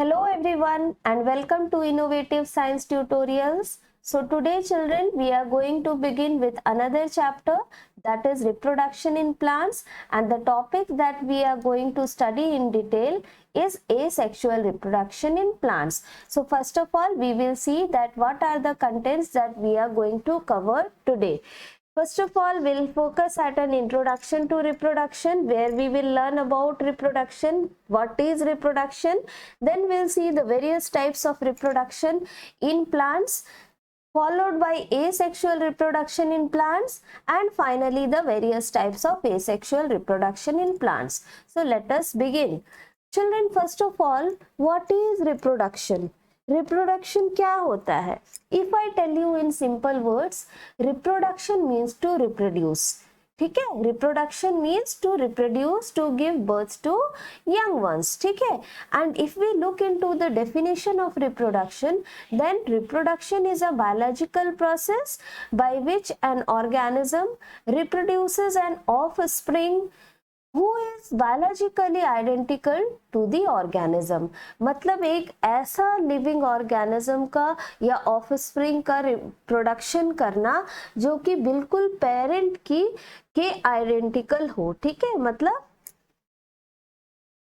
Hello everyone and welcome to Innovative Science Tutorials. So today children we are going to begin with another chapter, that is reproduction in plants, and the topic that we are going to study in detail is asexual reproduction in plants. So first of all we will see that what are the contents that we are going to cover today. First of all, we'll focus at an introduction to reproduction where we will learn about reproduction, what is reproduction. Then we'll see the various types of reproduction in plants, followed by asexual reproduction in plants, and finally the various types of asexual reproduction in plants. So let us begin. Children, first of all, what is reproduction? Reproduction क्या होता है? If I tell you in simple words, reproduction means to reproduce. ठीक है, reproduction means to reproduce, to give birth to young ones. ठीक है, and if we look into the definition of reproduction, then reproduction is a biological process by which an organism reproduces an offspring who is biologically identical to the organism. मतलब एक ऐसा living organism का या offspring का reproduction करना जो कि बिल्कुल पेरेंट की के आइडेंटिकल हो. ठीक है, मतलब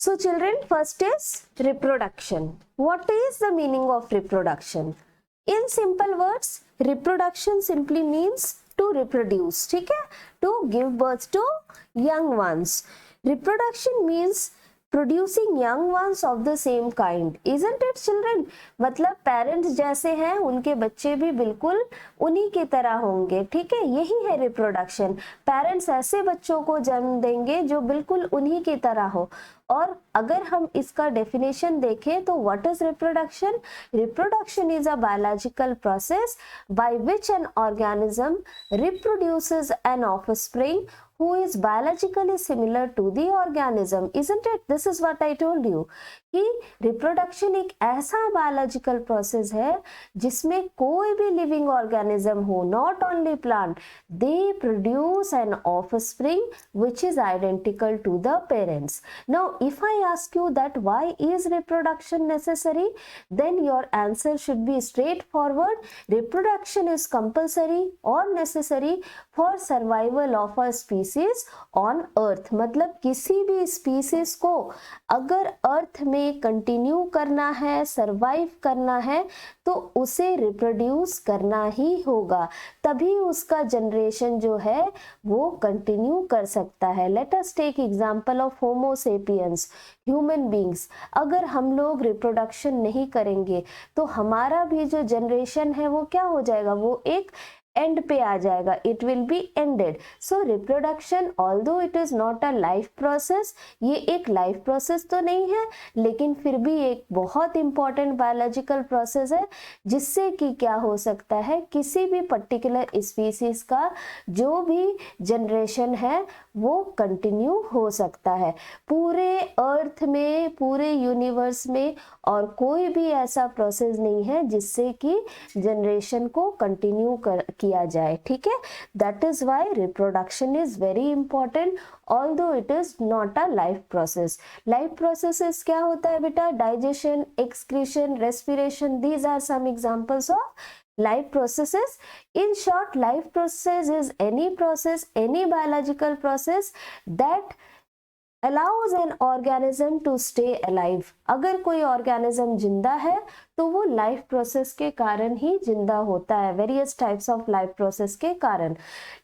so children, first is reproduction. What is the meaning of reproduction? In simple words, reproduction simply means to reproduce. ठीक है, to give birth to young ones. Reproduction means producing young ones of the same kind, isn't it children? मतलब parents जैसे हैं उनके बच्चे भी बिल्कुल उन्हीं की तरह होंगे. ठीक है, यही है रिप्रोडक्शन. पेरेंट्स ऐसे बच्चों को जन्म देंगे जो बिल्कुल उन्हीं की तरह हो. और अगर हम इसका डेफिनेशन देखें तो what is reproduction? Reproduction is a biological process by which an organism reproduces an offspring who is biologically similar to the organism, isn't it? This is what I told you कि reproduction एक ऐसा biological process है जिसमें कोई भी living organism हो, not only plant, they produce an offspring which is identical to the parents. Now if I ask you that why is reproduction necessary, then your answer should be straightforward. Reproduction is compulsory और necessary for survival of a species on earth. मतलब किसी भी species को अगर अर्थ में continue करना है, survive करना है, तो उसे रिप्रोड्यूस करना ही होगा, तभी उसका जनरेशन जो है वो कंटिन्यू कर सकता है. Let us take example of homo sapiens, human beings. अगर हम लोग रिप्रोडक्शन नहीं करेंगे तो हमारा भी जो जनरेशन है वो क्या हो जाएगा? वो एक एंड पे आ जाएगा. It will be ended. So reproduction although it is not a life process, ये एक लाइफ प्रोसेस तो नहीं है, लेकिन फिर भी एक बहुत इंपॉर्टेंट बायोलॉजिकल प्रोसेस है जिससे कि क्या हो सकता है, किसी भी पर्टिकुलर स्पीसीज का जो भी जनरेशन है वो कंटिन्यू हो सकता है. पूरे अर्थ में, पूरे यूनिवर्स में और कोई भी ऐसा प्रोसेस नहीं है जिससे कि जनरेशन को कंटिन्यू किया जाए. ठीक है, that is why reproduction is very important although it is not a life process. Life processes क्या होता है बेटा? Digestion, excretion, respiration, these are some examples of life processes. In short, life process is any process, any biological process that allows an organism to stay alive. अगर कोई organism जिंदा है तो वो लाइफ प्रोसेस के कारण ही जिंदा होता है, various types of life process के कारण.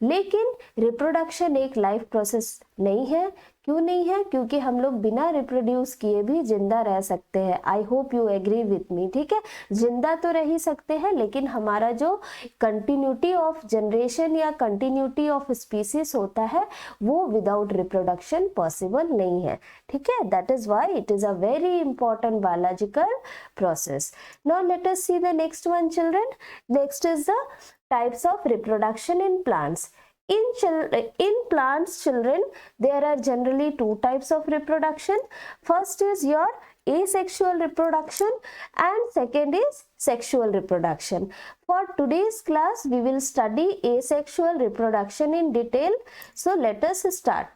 लेकिन रिप्रोडक्शन एक लाइफ प्रोसेस नहीं है. क्यों नहीं है? क्योंकि हम लोग बिना रिप्रोड्यूस किए भी जिंदा रह सकते हैं. I hope you agree with me. ठीक है, जिंदा तो रह ही सकते हैं, लेकिन हमारा जो कंटिन्यूटी ऑफ जनरेशन या कंटिन्यूटी ऑफ स्पीसीज होता है वो विदाउट रिप्रोडक्शन पॉसिबल नहीं है. ठीक है, that is why it is a very important biological process. Now let us see the next one children. Next is the types of reproduction in plants. In plants children, there are generally two types of reproduction. First is your asexual reproduction and second is sexual reproduction. For today's class we will study asexual reproduction in detail. So let us start.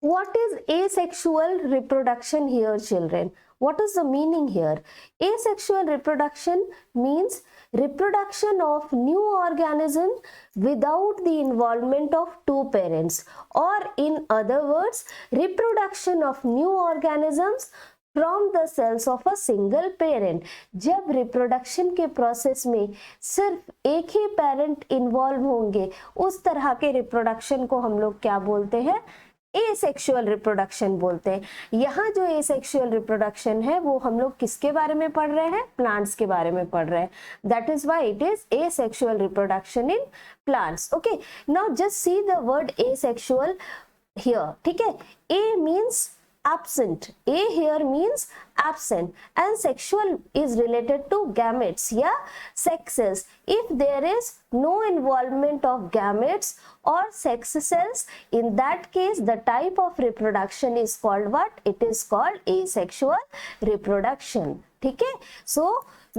What is asexual reproduction here children? What is the meaning here? Asexual reproduction means reproduction of new organism without the involvement of two parents, or in other words, reproduction of new organisms from the cells of a single parent. जब reproduction के process में सिर्फ एक ही parent involve होंगे, उस तरह के reproduction को हम लोग क्या बोलते हैं? एसेक्सुअल रिप्रोडक्शन बोलते हैं। यहाँ जो एसेक्सुअल रिप्रोडक्शन है वो हम लोग किसके बारे में पढ़ रहे हैं? प्लांट्स के बारे में पढ़ रहे हैं। That is why it is asexual reproduction in plants. Okay, now just see the word asexual here, ठीक है? ए means absent, a here means absent, and sexual is related to gametes, yeah, sexes. If there is no involvement of gametes or sex cells, in that case the type of reproduction is called what? It is called asexual reproduction, ठीक है? So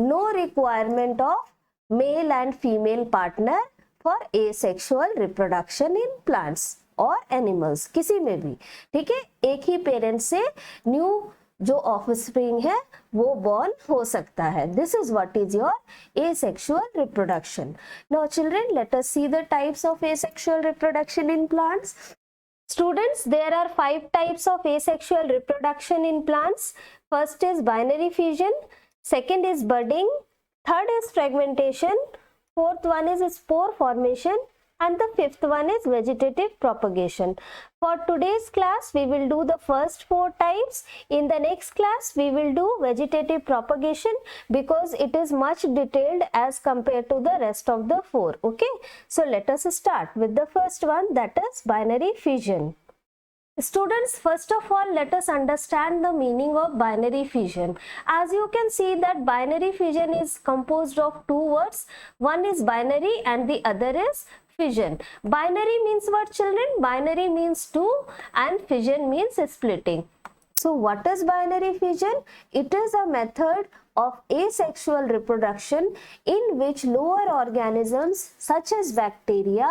no requirement of male and female partner for asexual reproduction in plants और animals, किसी में भी, ठीक है? एक ही parent से न्यू जो ऑफस्प्रिंग है वो बॉर्न हो सकता है। This is what is your asexual reproduction. Now children, late us see the types of asexual reproduction in plants. Students, there are 5 types of asexual reproduction in plants. First is binary fission, second is budding, third is fragmentation, fourth one is spore formation, and the fifth one is vegetative propagation. For today's class we will do the first 4 types. In the next class we will do vegetative propagation because it is much detailed as compared to the rest of the 4. Okay, so let us start with the first one, that is binary fission. Students, first of all let us understand the meaning of binary fission. As you can see that binary fission is composed of 2 words. One is binary and the other is fission. Binary means what, children? Binary means 2 and fission means splitting. So what is binary fission? It is a method of asexual reproduction in which lower organisms such as bacteria,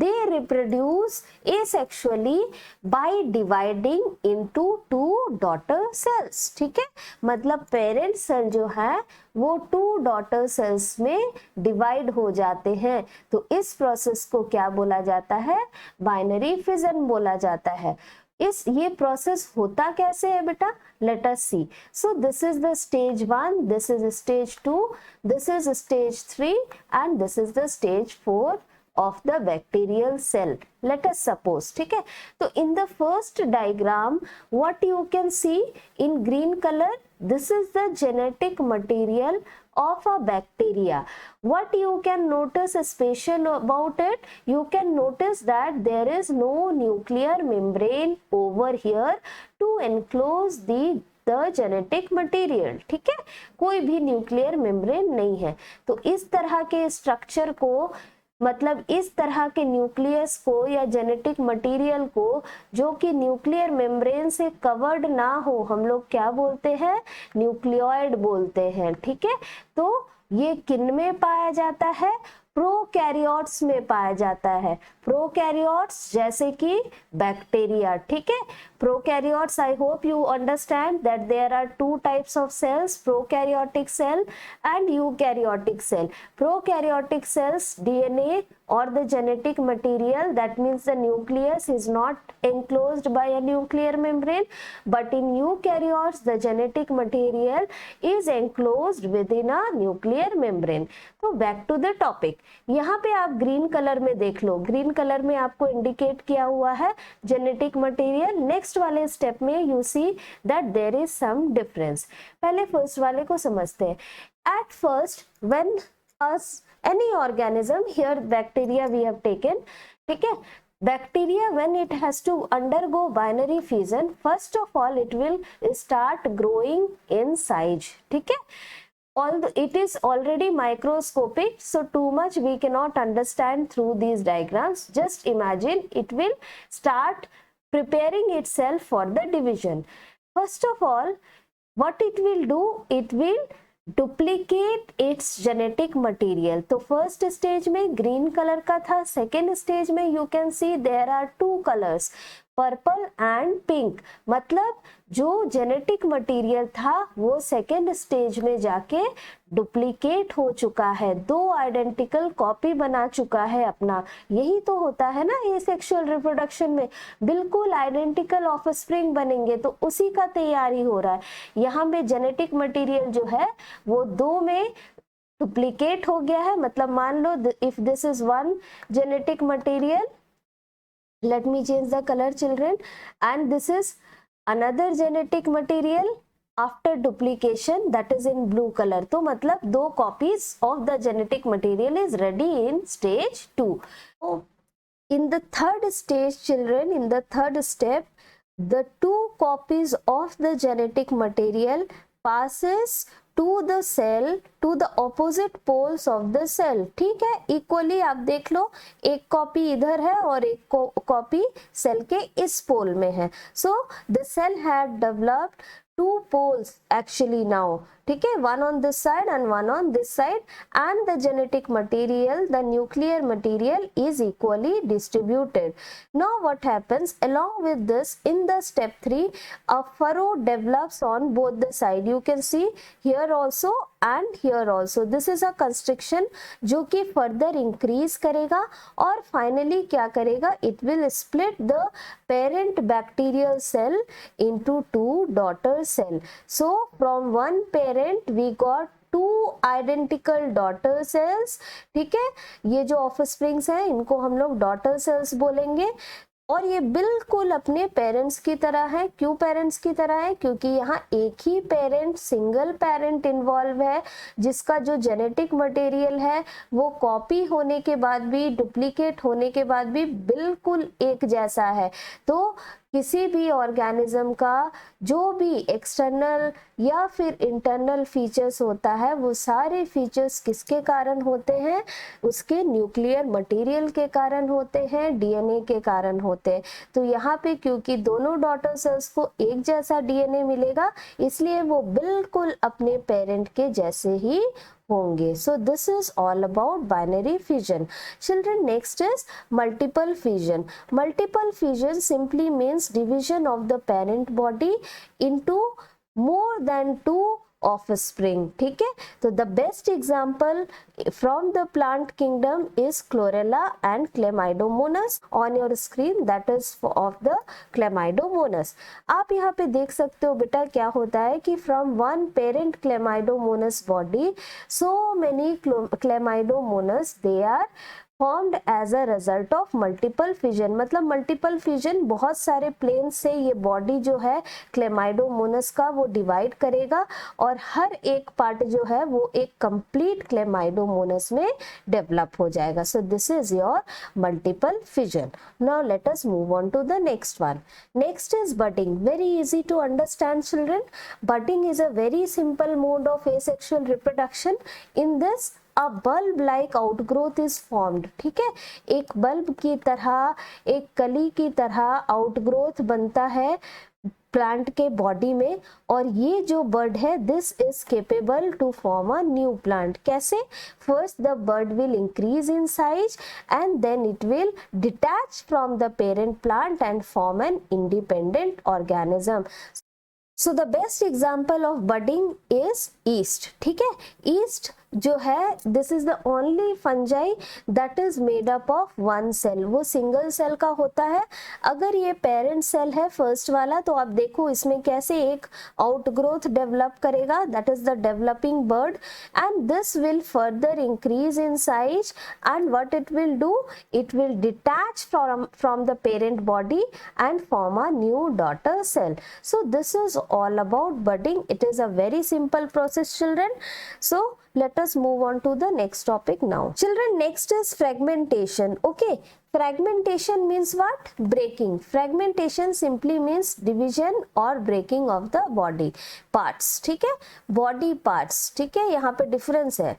they reproduce asexually by dividing into 2 daughter cells, ठीक है? मतलब parent cell जो है वो 2 daughter cells में divide हो जाते हैं, तो इस प्रोसेस को क्या बोला जाता है? बाइनरी फिजन बोला जाता है। ये प्रोसेस होता कैसे है बेटा? Let us see. So this is the stage 1, this is stage 2, this is stage 3 and this is the stage 4 of the bacterial cell. Let us suppose, ठीक है? तो in the first diagram what you can see in green color, this is the genetic material of a bacteria. What you can notice special about it, you can notice that there is no nuclear membrane over here to enclose the genetic material, ठीक है? कोई भी nuclear membrane नहीं है। तो इस तरह के स्ट्रक्चर को, मतलब इस तरह के न्यूक्लियस को या जेनेटिक मटेरियल को जो कि न्यूक्लियर मेम्ब्रेन से कवर्ड ना हो, हम लोग क्या बोलते हैं? न्यूक्लियोइड बोलते हैं, ठीक है? तो ये किन में पाया जाता है? प्रोकैरियोट्स में पाया जाता है। प्रोकैरियोट्स जैसे कि बैक्टीरिया, ठीक है? Prokaryotes, I hope you understand that there are 2 types of cells, prokaryotic cell and eukaryotic cell. Prokaryotic cells, DNA or the genetic material, that means the nucleus is not enclosed by a nuclear membrane, but in eukaryotes the genetic material is enclosed within a nuclear membrane. तो back to the topic. यहाँ पे आप green colour में देख लो, green colour में आपको indicate किया हुआ है जेनेटिक मटेरियल। नेक्स्ट वाले स्टेप में you see that there is some difference. पहले फर्स्ट वाले को समझते हैं। At first when any organism, here bacteria we have taken, ठीक है? Bacteria, when it has to undergo binary fission, first of all it will start growing in size, ठीक है? Although it is already microscopic, so too much we cannot understand through these diagrams. Just imagine it will start preparing itself for the division. First of all, what it will do, it will duplicate its genetic material. तो first stage में green colour का था, second stage में you can see there are 2 colours. Purple and pink, मतलब जो genetic material था वो second stage में जाके डुप्लीकेट हो चुका है, दो आइडेंटिकल कॉपी बना चुका है अपना। यही तो होता है ना एसेक्सुअल रिप्रोडक्शन में, बिल्कुल आइडेंटिकल ऑफस्प्रिंग बनेंगे, तो उसी का तैयारी हो रहा है। यहाँ पे जेनेटिक मटेरियल जो है वो दो में डुप्लीकेट हो गया है, मतलब मान लो if this is one genetic material, let me change the color children, and this is another genetic material after duplication, that is in blue color। तो मतलब दो copies of the genetic material is ready in stage 2। so in the third stage children, in the third step, the two copies of the genetic material passes to the cell, to the opposite poles of the cell। ठीक है, equally आप देख लो, एक copy इधर है और एक copy cell के इस पोल में है। So the cell had developed two poles actually now, ठीक है, one on this side and one on this side, and the genetic material, the nuclear material is equally distributed। now what happens, along with this, in the step 3 a furrow develops on both the side, you can see here also and here also। this is a constriction जो कि further increase करेगा और finally क्या करेगा, it will split the parent bacterial cell into two daughter cell। so from one parent we got two identical daughter cells। ठीक है, ये जो ऑफस्प्रिंग्स हैं इनको हम लोग डॉटर सेल्स बोलेंगे, और ये बिल्कुल अपने पेरेंट्स की तरह है। क्यों पेरेंट्स की तरह है, क्योंकि यहाँ एक ही पेरेंट, सिंगल पेरेंट इन्वॉल्व है, जिसका जो जेनेटिक मटेरियल है वो कॉपी होने के बाद भी, डुप्लीकेट होने के बाद भी बिल्कुल एक जैसा है। तो किसी भी ऑर्गेनिज्म का जो भी एक्सटर्नल या फिर इंटरनल फीचर्स होता है वो सारे फीचर्स किसके कारण होते हैं, उसके न्यूक्लियर मटेरियल के कारण होते हैं, डीएनए के कारण होते हैं। तो यहाँ पे क्योंकि दोनों डॉटर सेल्स को एक जैसा डीएनए मिलेगा, इसलिए वो बिल्कुल अपने पेरेंट के जैसे ही होंगे। सो this is all about binary fusion. Children, next is multiple fusion. Multiple fusion simply means division of the parent body into more than two offspring। ठीक है, तो the best example from the plant kingdom is chlorella and chlamydomonas on your screen, that is of the chlamydomonas। आप यहाँ पे देख सकते हो बेटा क्या होता है कि from one parent chlamydomonas body so many chlamydomonas they are formed as a result of multiple fission। मतलब मल्टीपल फ्यूजन, बहुत सारे प्लेन से ये बॉडी जो है क्लेमाइडोमोनस का वो डिवाइड करेगा और हर एक पार्ट जो है वो एक कंप्लीट क्लेमाइडोमोनस में डेवलप हो जाएगा। So this is your multiple fusion. Now let us move on to the next one. Next is budding. Very easy to understand children. Budding is a very simple mode of asexual reproduction। in this a bulb like outgrowth is formed। ठीक है, एक bulb की तरह, एक कली की तरह outgrowth बनता है प्लांट के बॉडी में, और ये जो बर्ड है this is capable to form a new plant. कैसे? First the bud will increase in size and then it will detach from the parent plant and form an independent organism. So the best example of budding is yeast. ठीक है, yeast जो है this is the only fungi that is made up of one cell. वो single cell का होता है। अगर ये पेरेंट सेल है फर्स्ट वाला, तो आप देखो इसमें कैसे एक आउटग्रोथ डेवलप करेगा, that is the developing bird, and this will further increase in size and what it will do, it will detach from the parent body and form a new daughter cell. So this is all about budding। it is a very simple process children। so let us move on to the next topic now children। next is fragmentation। okay, fragmentation means what? breaking। fragmentation simply means division or breaking of the body parts। ठीक है, body parts। ठीक है, यहाँ पे difference है।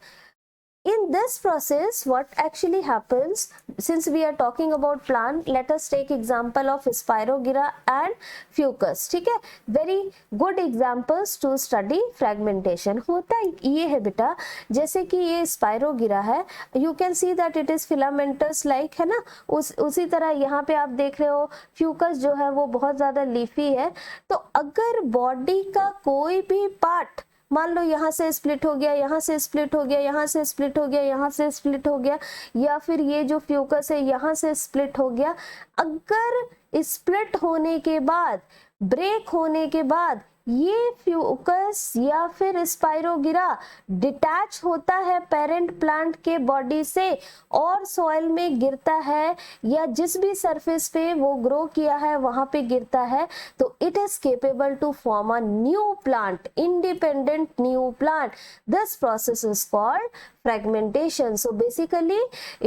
In this process, what actually happens, since we are talking about plant, let us take example of spirogyra and fucus. ठीक है, very good examples to study fragmentation. होता ये है बेटा, जैसे कि ये spirogyra है, you can see that it is filamentous like, है ना, उसी तरह यहाँ पे आप देख रहे हो fucus जो है वो बहुत ज्यादा लीफी है. तो अगर बॉडी का कोई भी पार्ट, मान लो यहाँ से स्प्लिट हो गया, यहाँ से स्प्लिट हो गया, यहाँ से स्प्लिट हो गया, यहाँ से स्प्लिट हो गया, या फिर ये जो फ्यूकस है यहाँ से स्प्लिट हो गया, अगर स्प्लिट होने के बाद, ब्रेक होने के बाद ये फ्यूकस या फिर स्पाइरोगिरा डिटैच होता है पेरेंट प्लांट के बॉडी से और सॉइल में गिरता है, या जिस भी सरफेस पे वो ग्रो किया है वहां पे गिरता है, तो it is capable to form a new plant, independent new plant. This process is called fragmentation. So basically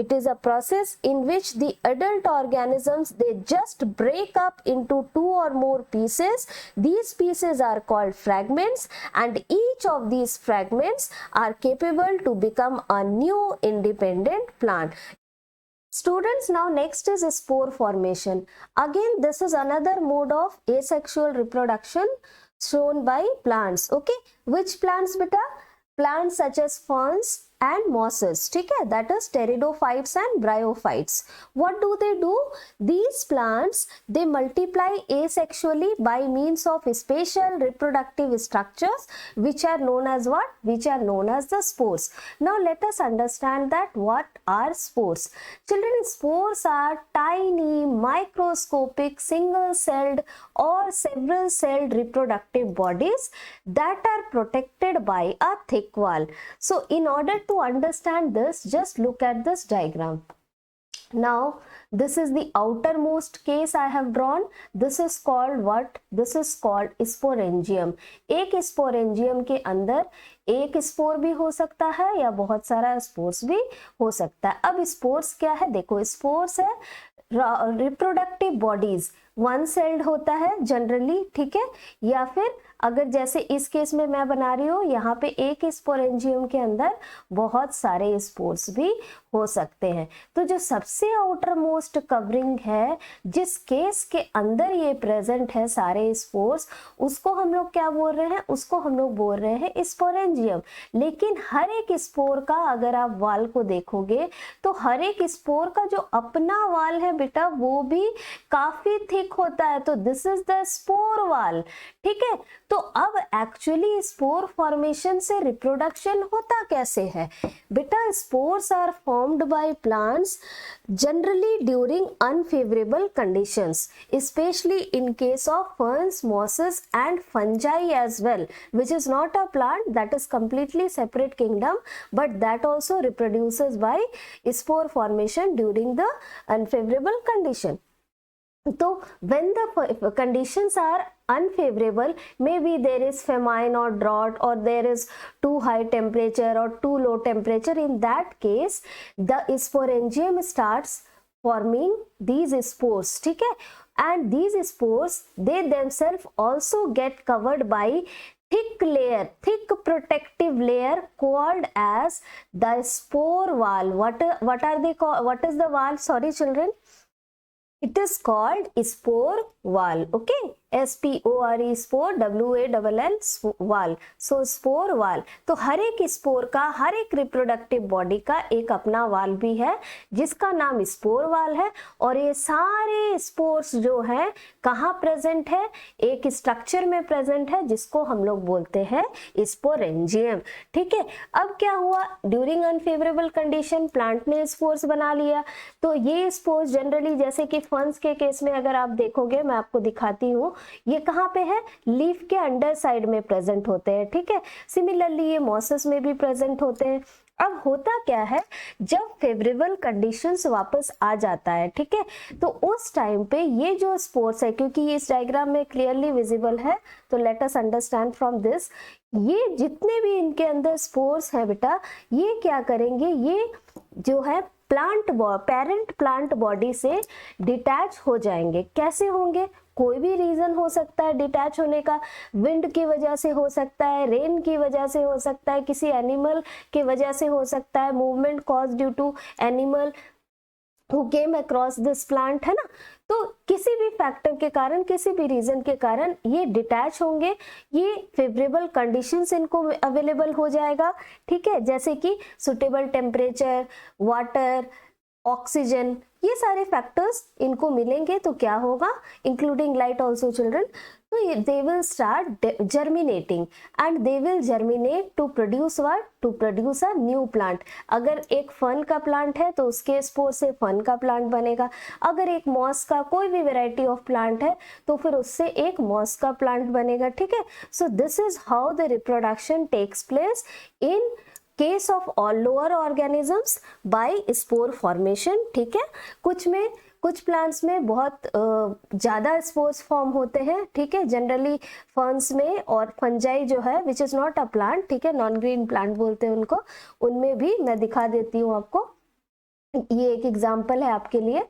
it is a process in which the adult organisms, they just break up into two or more pieces. These pieces are called fragments, and each of these fragments are capable to become a new independent plant. Students, now next is spore formation. Again, this is another mode of asexual reproduction shown by plants. Okay, which plants beta? Plants such as ferns and mosses, ठीक है, that is pteridophytes and bryophytes. What do they do? These plants, they multiply asexually by means of spatial reproductive structures which are known as what? Which are known as the spores. Now let us understand that what are spores. Children, spores are tiny microscopic single-celled or several-celled reproductive bodies that are protected by a thick wall. So in order to understand this, just look at this diagram. Now this is the outermost case I have drawn. This is called what? This is called sporangium. एक sporangium के अंदर एक spore भी हो सकता है या बहुत सारा स्पोर्स भी हो सकता है. अब स्पोर्स क्या है? देखो, स्पोर्स है रिप्रोडक्टिव बॉडीज, वन सेल्ड होता है जनरली, ठीक है, या फिर अगर जैसे इस केस में मैं बना रही हूँ, यहाँ पे एक स्पोरेंजियम के अंदर बहुत सारे स्पोर्स भी हो सकते हैं. तो जो सबसे आउटर मोस्ट कवरिंग है, जिस केस के अंदर ये प्रेजेंट है सारे स्पोर्स, उसको हम लोग क्या बोल रहे हैं? उसको हम लोग बोल रहे हैं स्पोरेंजियम. लेकिन हर एक स्पोर का अगर आप वाल को देखोगे तो हर एक स्पोर का जो अपना वाल है बेटा, वो भी काफी थिक होता है. तो दिस इज द स्पोर वाल, ठीक है. तो अब एक्चुअली स्पोर फॉर्मेशन से रिप्रोडक्शन होता कैसे है बेटा? Spores are formed by plants generally during unfavourable conditions, specially in case of ferns, mosses and fungi as well, which is not a plant, that is completely separate kingdom, but that also reproduces by spore formation during the unfavorable condition. So when the conditions are unfavorable, maybe there is famine or drought, or there is too high temperature or too low temperature, in that case the sporangium starts forming these spores, ठीक है. And these spores, they themselves also get covered by thick layer, thick protective layer called as the spore wall. What are they called? What is the wall? Sorry children, it is called spore wall. Okay, SPORE, spore, WALL wall. So spore wall. तो हर एक spore का, हर एक reproductive body का एक अपना वाल भी है जिसका नाम स्पोर वाल है. और ये सारे स्पोर्स जो है कहाँ प्रेजेंट है? एक स्ट्रक्चर में प्रेजेंट है जिसको हम लोग बोलते हैं स्पोरेंजियम, ठीक है. अब क्या हुआ? ड्यूरिंग अनफेवरेबल कंडीशन प्लांट ने स्पोर्स बना लिया. तो ये स्पोर्स जनरली, जैसे कि फंस के केस में अगर आप देखोगे, मैं आपको दिखाती हूँ, ये कहाँ पे है? लीफ के अंडर साइड में प्रेजेंट होते हैं, ठीक है. सिमिलरली ये मॉसेस में भी प्रेजेंट होते हैं. अब होता क्या है, जब फेवरेबल कंडीशंस वापस आ जाता है, ठीक है, तो उस टाइम पे ये जो स्पोर्स है, क्योंकि ये इस डायग्राम में क्लियरली विजिबल है, तो let us understand from this, ये जितने भी इनके अंदर स्पोर्स है बेटा, ये क्या करेंगे? ये जो है पेरेंट प्लांट बॉडी से डिटैच हो जाएंगे. कैसे होंगे? कोई भी रीजन हो सकता है डिटैच होने का, विंड की वजह से हो सकता है, रेन की वजह से हो सकता है, किसी एनिमल की वजह से हो सकता है, movement cause due to animal who came across this plant, है ना। तो किसी भी फैक्टर के कारण, किसी भी रीजन के कारण ये डिटैच होंगे, ये फेवरेबल कंडीशंस इनको अवेलेबल हो जाएगा, ठीक है, जैसे कि सुटेबल टेम्परेचर, वाटर, ऑक्सीजन, ये सारे फैक्टर्स इनको मिलेंगे तो क्या होगा, इंक्लूडिंग लाइट ऑल्सो चिल्ड्रन, तो they will start germinating and they will germinate to produce what, to produce a new plant. अगर एक फन का प्लांट है तो उसके स्पोर से फन का प्लांट बनेगा, अगर एक मॉस का कोई भी वेराइटी ऑफ प्लांट है तो फिर उससे एक मॉस का प्लांट बनेगा, ठीक है। So this is how the reproduction takes place in case of all lower organisms by spore formation, ठीक है। कुछ प्लांट्स में बहुत ज़्यादा स्पोर्स फॉर्म होते हैं, ठीक है, जनरली फर्न्स में और फंजाई जो है which is not a plant, ठीक है, नॉन ग्रीन प्लांट बोलते हैं उनको, उनमें भी मैं दिखा देती हूँ आपको, ये एक एग्जाम्पल है आपके लिए।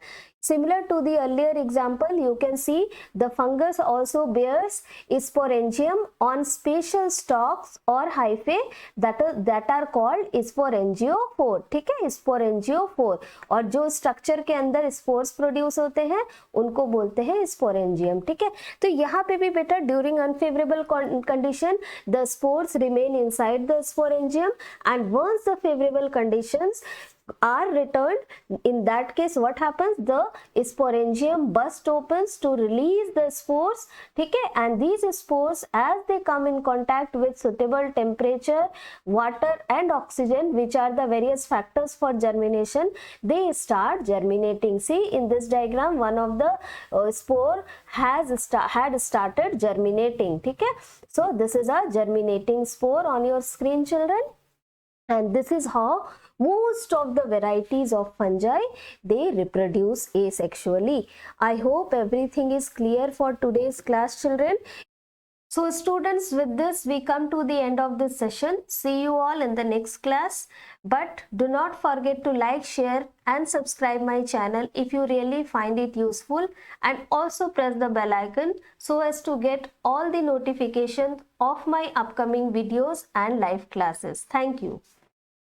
Similar to the earlier example, you can see the fungus also bears sporangium on special stalks or hyphae that are called sporangiophore, ठीक है, sporangiophore, और जो स्ट्रक्चर के अंदर स्पोर्स प्रोड्यूस होते हैं उनको बोलते हैं स्पोरेंजियम, ठीक है। तो यहाँ पे भी बेटा during unfavourable condition the spores remain inside the sporangium and once the favourable conditions are returned, in that case what happens, the sporangium burst opens to release the spores, ठीक है, and these spores as they come in contact with suitable temperature, water and oxygen, which are the various factors for germination, they start germinating. See in this diagram one of the spore had started germinating, ठीक है। So this is a germinating spore on your screen children, and this is how most of the varieties of fungi they reproduce asexually. I hope everything is clear for today's class children. So students, with this we come to the end of this session. See you all in the next class, but do not forget to like, share and subscribe my channel if you really find it useful, and also press the bell icon so as to get all the notifications of my upcoming videos and live classes. Thank you.